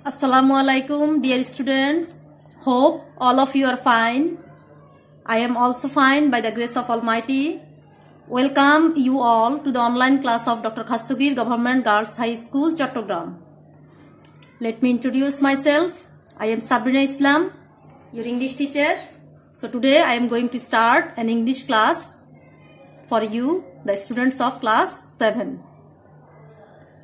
Assalamu alaikum, dear students. Hope all of you are fine. I am also fine by the grace of Almighty. Welcome you all to the online class of Dr. Khastagir Government Girls High School, Chattogram. Let me introduce myself. I am Sabrina Islam, your English teacher. So today I am going to start an English class for you, the students of class 7.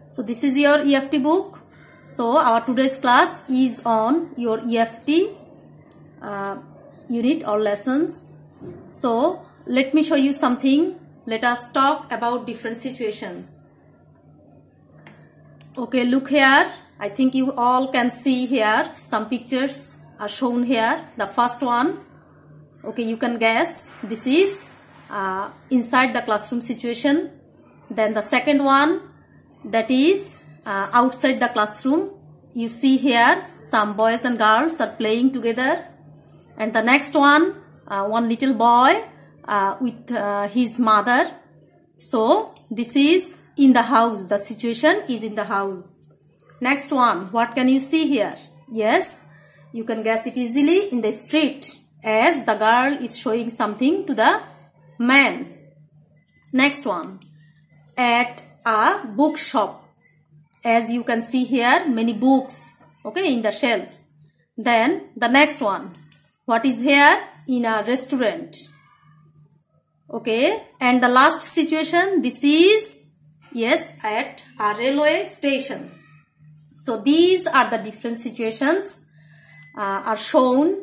So this is your EFT book. So our today's class is on your EFT unit or lessons. So let me show you something. Let us talk about different situations. Okay, look here. I think you all can see here some pictures are shown here. The first one, okay, you can guess this is inside the classroom situation. Then the second one, that is outside the classroom. You see here some boys and girls are playing together, and the next one, one little boy with his mother. So this is in the house. The situation is in the house. Next one, what can you see here? Yes, you can guess it easily, in the street, as the girl is showing something to the man. Next one, at a bookshop. As you can see here, many books, okay, in the shelves. Then the next one, what is here? In a restaurant. Okay, and the last situation, this is, yes, at a railway station. So these are the different situations are shown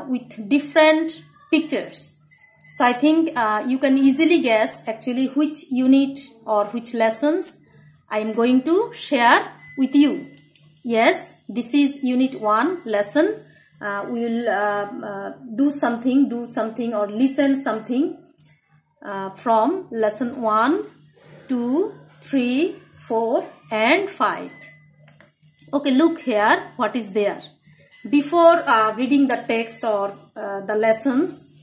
with different pictures. So I think you can easily guess actually which unit or which lessons I am going to share with you. Yes, this is unit 1 lesson. We will do something or listen something from lesson 1, 2, 3, 4 and 5. Okay, look here, what is there. Before reading the text or the lessons,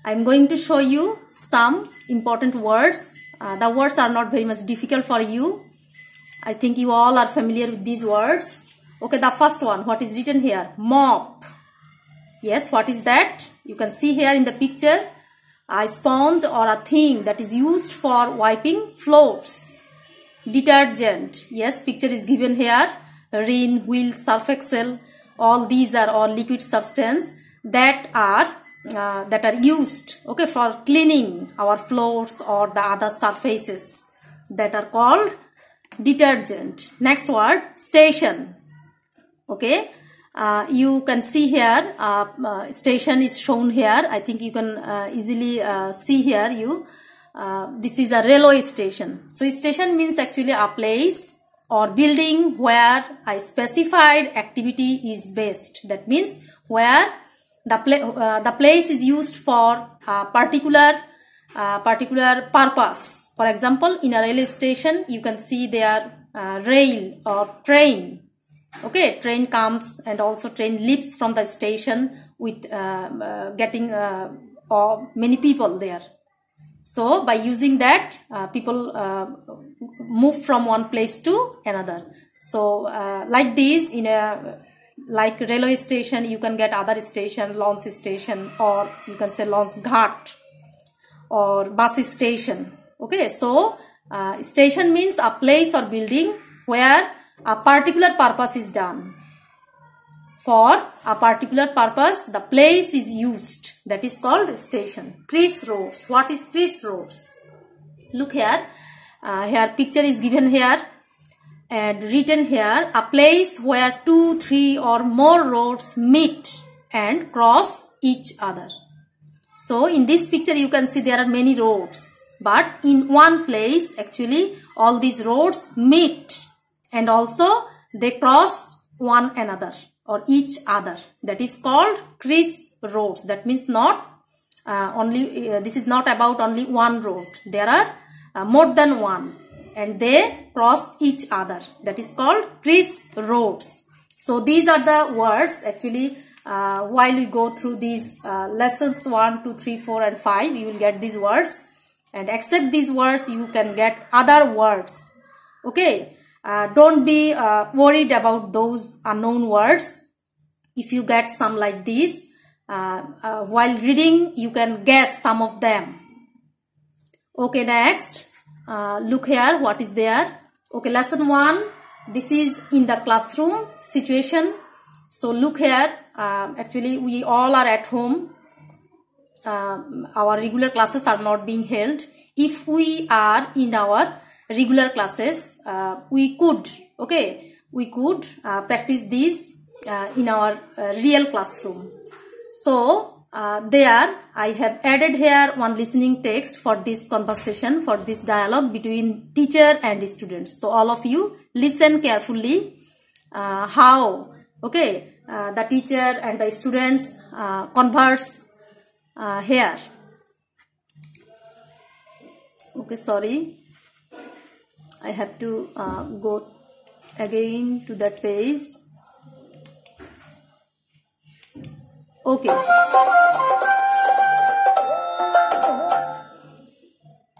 I am going to show you some important words. The words are not very much difficult for you. I think you all are familiar with these words. Okay, the first one, what is written here? Mop. Yes, what is that? You can see here in the picture, a sponge or a thing that is used for wiping floors. Detergent. Yes, picture is given here. Rin, wheel, surf excel. All these are all liquid substance that are used, okay, for cleaning our floors or the other surfaces, that are called detergent. Next word, station. Okay, you can see here station is shown here. I think you can easily see here this is a railway station. So station means actually a place or building where a specified activity is based. That means where the place is used for a particular purpose. For example, in a railway station, you can see there rail or train. Okay, train comes and also train leaves from the station with getting many people there. So by using that, people move from one place to another. So like this, in a like railway station, you can get other station, launch station, or you can say launch ghat or bus station. Okay, so station means a place or building where a particular purpose is done. For a particular purpose, the place is used. That is called station. Crossroads. What is crossroads? Look here. Here picture is given here and written here. A place where 2, 3 or more roads meet and cross each other. So in this picture you can see there are many roads, but in one place actually all these roads meet and also they cross one another or each other. That is called crossroads. That means not this is not about only one road. There are more than one and they cross each other. That is called crossroads. So these are the words actually. While we go through these lessons 1, 2, 3, 4 and 5, you will get these words, and except these words you can get other words. Okay, don't be worried about those unknown words. If you get some like this, while reading, you can guess some of them. Okay, next, look here, what is there? Okay, lesson 1, this is in the classroom situation. So look here, actually we all are at home. Our regular classes are not being held. If we are in our regular classes, we could practice this in our real classroom. So there I have added here one listening text for this conversation, for this dialogue between teacher and students. So all of you listen carefully how the teacher and the students converse here. Okay, sorry, I have to go again to that page. Okay.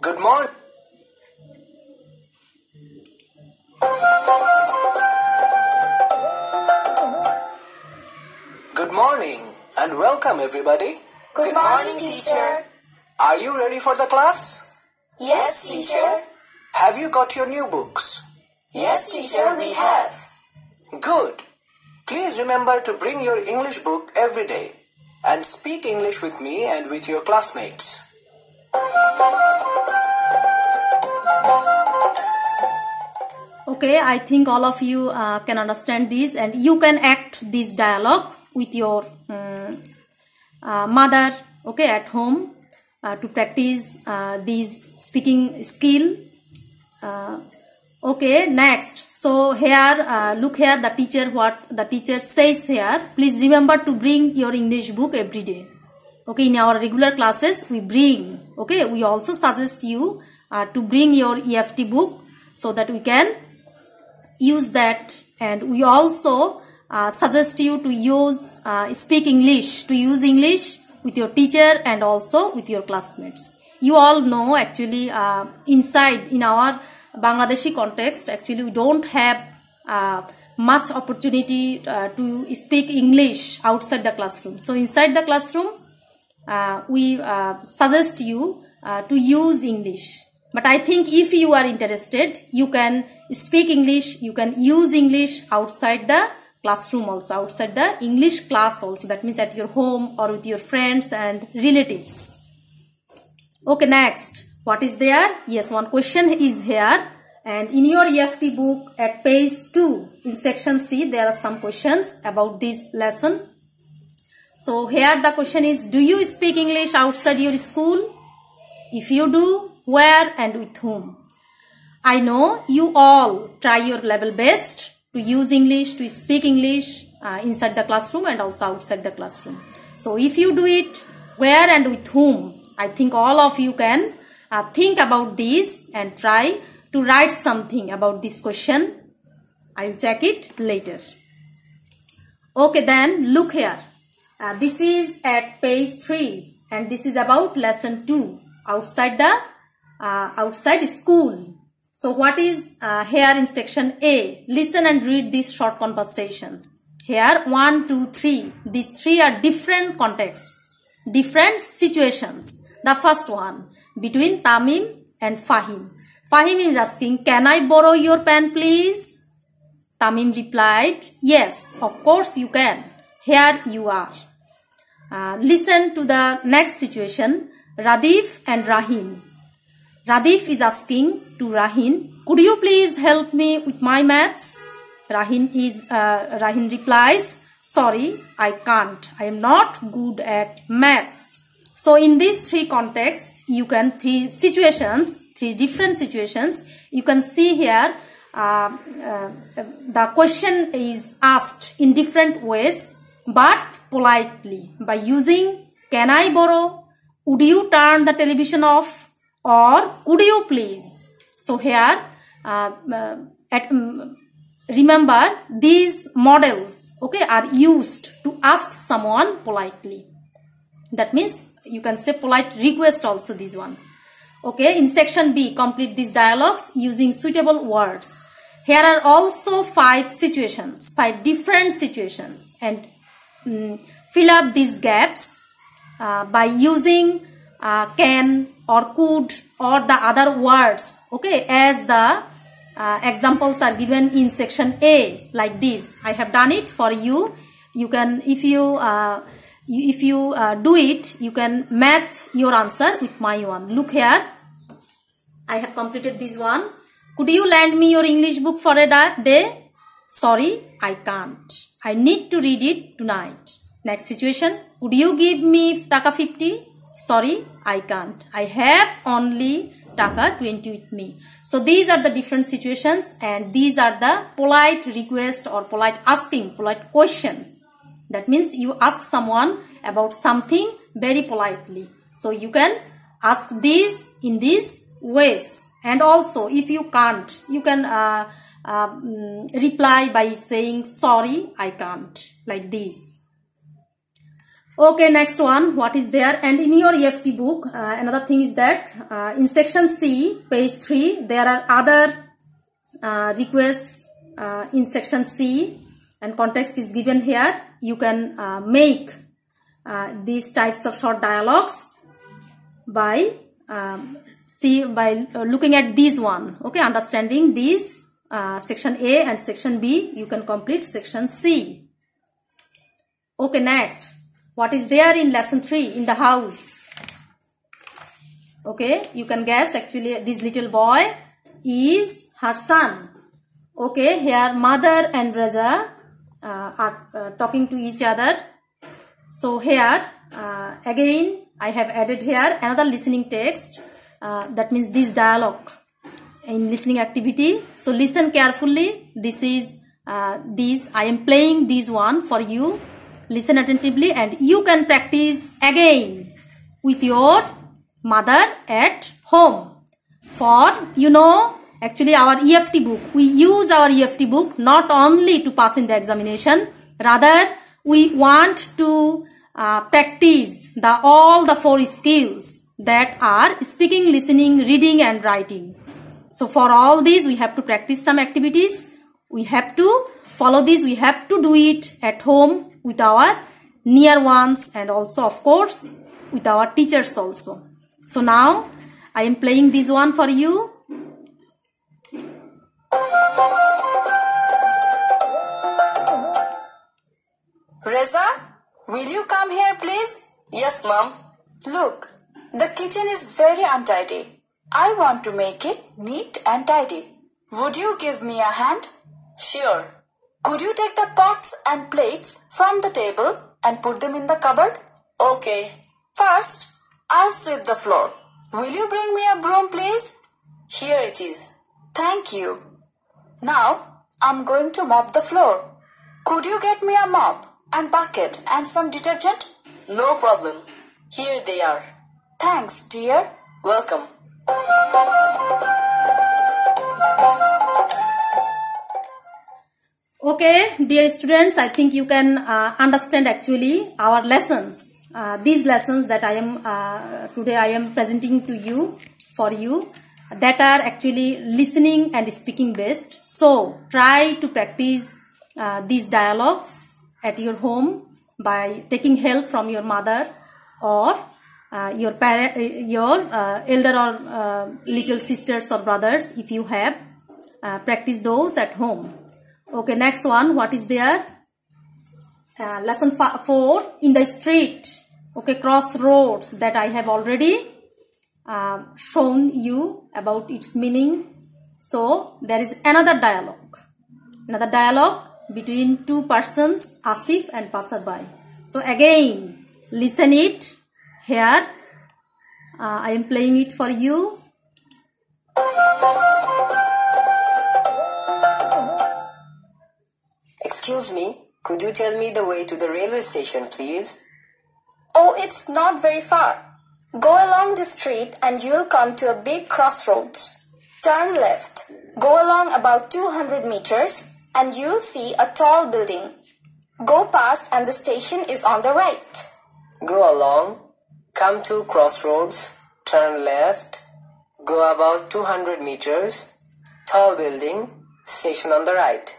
Good morning. Good morning and welcome everybody. Good morning, teacher. Are you ready for the class? Yes, teacher. Have you got your new books? Yes, teacher, we have. Good. Please remember to bring your English book every day and speak English with me and with your classmates. Okay, I think all of you can understand this, and you can act this dialogue with your mother, okay, at home to practice this speaking skill. Okay, next. So here, look here, the teacher, what the teacher says here. Please remember to bring your English book every day. Okay, in our regular classes, we bring. Okay, we also suggest you to bring your EFT book so that we can use that. And we also suggest you to use speak English, to use English with your teacher and also with your classmates. You all know actually inside in our Bangladeshi context, actually we don't have much opportunity to speak English outside the classroom. So inside the classroom, we suggest you to use English. But I think if you are interested, you can speak English, you can use English outside the classroom also, outside the English class also. That means at your home or with your friends and relatives. Okay, next. What is there? Yes, one question is here. And in your EFT book at page 2, in section C, there are some questions about this lesson. So here the question is, do you speak English outside your school? If you do, where and with whom? I know you all try your level best to use English, to speak English inside the classroom and also outside the classroom. So if you do it, where and with whom? I think all of you can think about this and try to write something about this question. I will check it later. Okay, then look here. This is at page 3 and this is about lesson 2, outside the outside school. So what is here in section A? Listen and read these short conversations. Here 1, 2, 3. These 3 are different contexts, different situations. The first one between Tamim and Fahim. Fahim is asking, can I borrow your pen please? Tamim replied, yes, of course you can. Here you are. Listen to the next situation. Radif and Rahin. Radif is asking to Rahin, could you please help me with my maths? Rahin replies, sorry, I can't. I am not good at maths. So in these 3 contexts, you can, 3 different situations, you can see here the question is asked in different ways, but politely, by using can I borrow, would you turn the television off, or could you please. So here remember these models, okay, are used to ask someone politely. That means you can say polite request also, this one. Okay, in section B, complete these dialogues using suitable words. Here are also 5 situations, 5 different situations, and fill up these gaps by using can or could or the other words, okay, as the examples are given in section A, like this. I have done it for you. You can, if you do it, you can match your answer with my one. Look here, I have completed this one. Could you lend me your English book for a day? Sorry, I can't. I need to read it tonight. Next situation. Would you give me taka 50? Sorry, I can't. I have only taka 20 with me. So these are the different situations, and these are the polite request or polite asking, polite question. That means you ask someone about something very politely. So you can ask these in these ways. And also, if you can't, you can reply by saying sorry, I can't, like this. Okay, next one, what is there? And in your EFT book, another thing is that in section C, page 3, there are other requests in section C, and context is given here. You can make these types of short dialogues by looking at this one, okay, understanding these section A and section B, you can complete section C. Okay, next, what is there in lesson 3, in the house? Okay, you can guess, actually this little boy is her son. Okay, here mother and Reza are talking to each other. So here again I have added here another listening text, that means this dialogue in listening activity. So listen carefully. This is I am playing this one for you. Listen attentively, and you can practice again with your mother at home. For actually our EFT book, we use our EFT book not only to pass in the examination, rather we want to practice all the 4 skills that are speaking, listening, reading and writing. So for all these we have to practice some activities. We have to follow this. We have to do it at home with our near ones, and also of course with our teachers also. So now I am playing this one for you. Reza, will you come here please? Yes, Mom. Look, the kitchen is very untidy. I want to make it neat and tidy. Would you give me a hand? Sure. Could you take the pots and plates from the table and put them in the cupboard? Okay. First, I'll sweep the floor. Will you bring me a broom please? Here it is. Thank you. Now, I'm going to mop the floor. Could you get me a mop and bucket and some detergent? No problem. Here they are. Thanks, dear. Welcome. Okay, dear students, I think you can understand actually our lessons. These lessons that today I am presenting to you, for you, that are actually listening and speaking based. So try to practice these dialogues at your home by taking help from your mother or your parent, your elder or little sisters or brothers, if you have. Practice those at home. Okay, next one, what is there? Lesson 4, in the street. Okay, crossroads, that I have already shown you about its meaning. So there is another dialogue between 2 persons, Asif and passerby. So again, listen it. Here I am playing it for you. Excuse me, could you tell me the way to the railway station, please? Oh, it's not very far. Go along the street and you'll come to a big crossroads. Turn left. Go along about 200 meters and you'll see a tall building. Go past and the station is on the right. Go along, come to crossroads, turn left, go about 200 meters, tall building, Station on the right.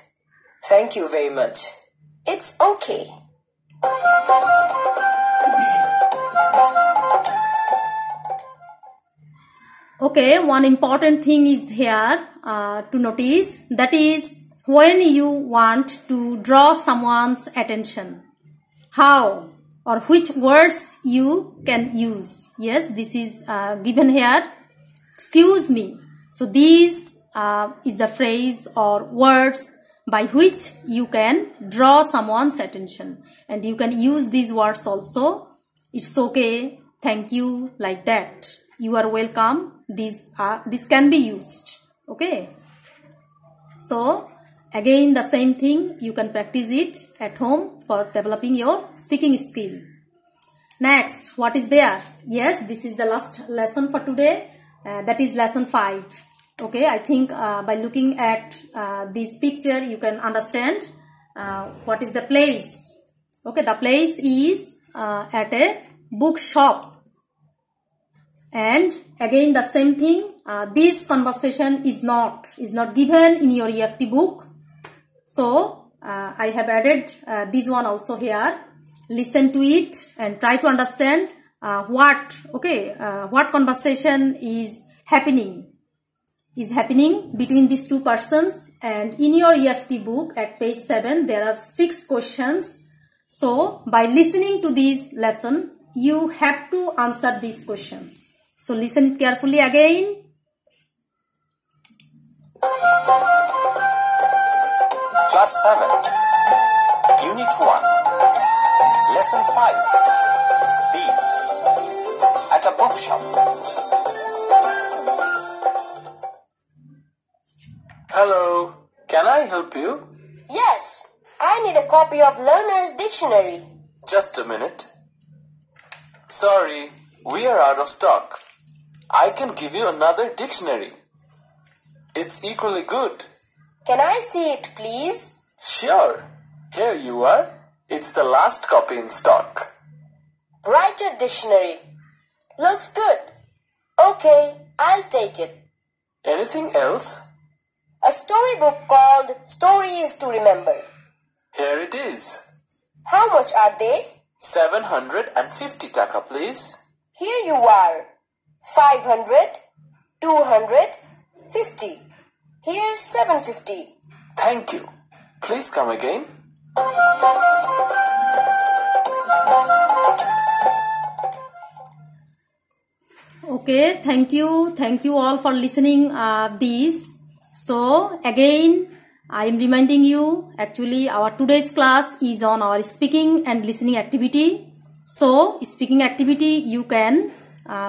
Thank you very much. It's okay. Okay, one important thing is here to notice, that is when you want to draw someone's attention, how or which words you can use. Yes, this is given here. Excuse me. So this is the phrase or words by which you can draw someone's attention, and you can use these words also. It's okay, thank you, like that. You are welcome. This can be used. Okay. So again the same thing, you can practice it at home for developing your speaking skill. Next, what is there? Yes, this is the last lesson for today. That is lesson 5. Okay, I think by looking at this picture you can understand what is the place. Okay, the place is at a bookshop. And again the same thing, this conversation is not given in your EFT book. So I have added this one also here. Listen to it and try to understand what conversation is happening between these two persons. And in your EFT book at page 7 there are 6 questions. So by listening to this lesson you have to answer these questions. So listen it carefully again. Class 7, Unit 1, Lesson 5, B, at a bookshop. Hello, can I help you? Yes, I need a copy of Learner's Dictionary. Just a minute. Sorry, we are out of stock. I can give you another dictionary. It's equally good. Can I see it, please? Sure. Here you are. It's the last copy in stock. Writer Dictionary. Looks good. Okay, I'll take it. Anything else? A storybook called Stories to Remember. Here it is. How much are they? 750 taka, please. Here you are. 500, 250. Here's 750. Thank you. Please come again. Okay, thank you all for listening these. So again I am reminding you, actually our today's class is on our speaking and listening activity. So speaking activity you can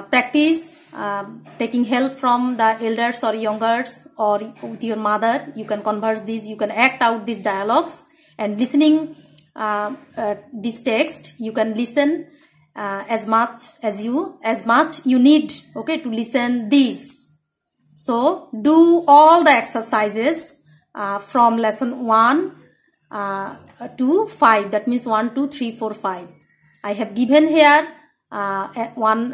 practice taking help from the elders or youngers or with your mother. You can converse these, you can act out these dialogues, and listening this text you can listen as much you need, okay, to listen these. So do all the exercises from lesson 1 to 5, that means 1, 2, 3, 4, 5. I have given here one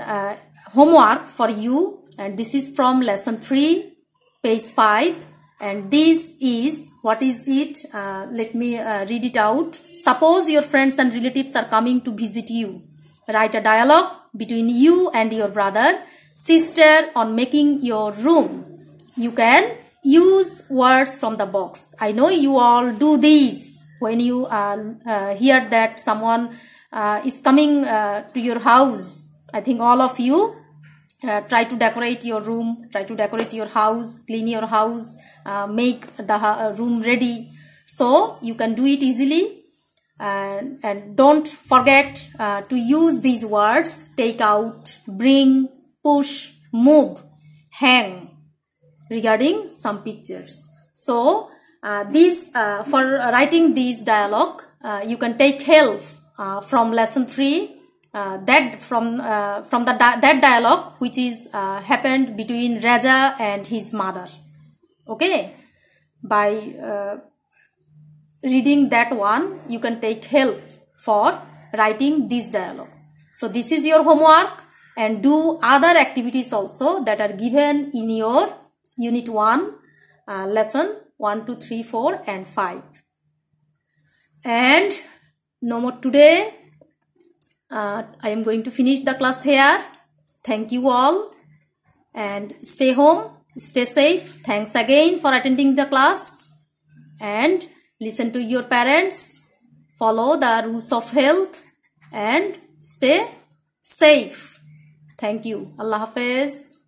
homework for you, and this is from lesson 3, page 5, and this is, what is it? Let me read it out. Suppose your friends and relatives are coming to visit you. Write a dialogue between you and your brother, sister on making your room. You can use words from the box. I know you all do this when you hear that someone is coming to your house. I think all of you try to decorate your room, try to decorate your house, clean your house, make the room ready. So you can do it easily, and don't forget to use these words: take out, bring, push, move, hang, regarding some pictures. So for writing this dialogue you can take help from lesson 3, that dialogue which is happened between Raja and his mother. Okay, by reading that one you can take help for writing these dialogues. So this is your homework, and do other activities also that are given in your unit 1 lesson 1, 2, 3, 4 and 5. And no more today. I am going to finish the class here. Thank you all and stay home, stay safe. Thanks again for attending the class and listen to your parents. Follow the rules of health and stay safe. Thank you. Allah Hafiz.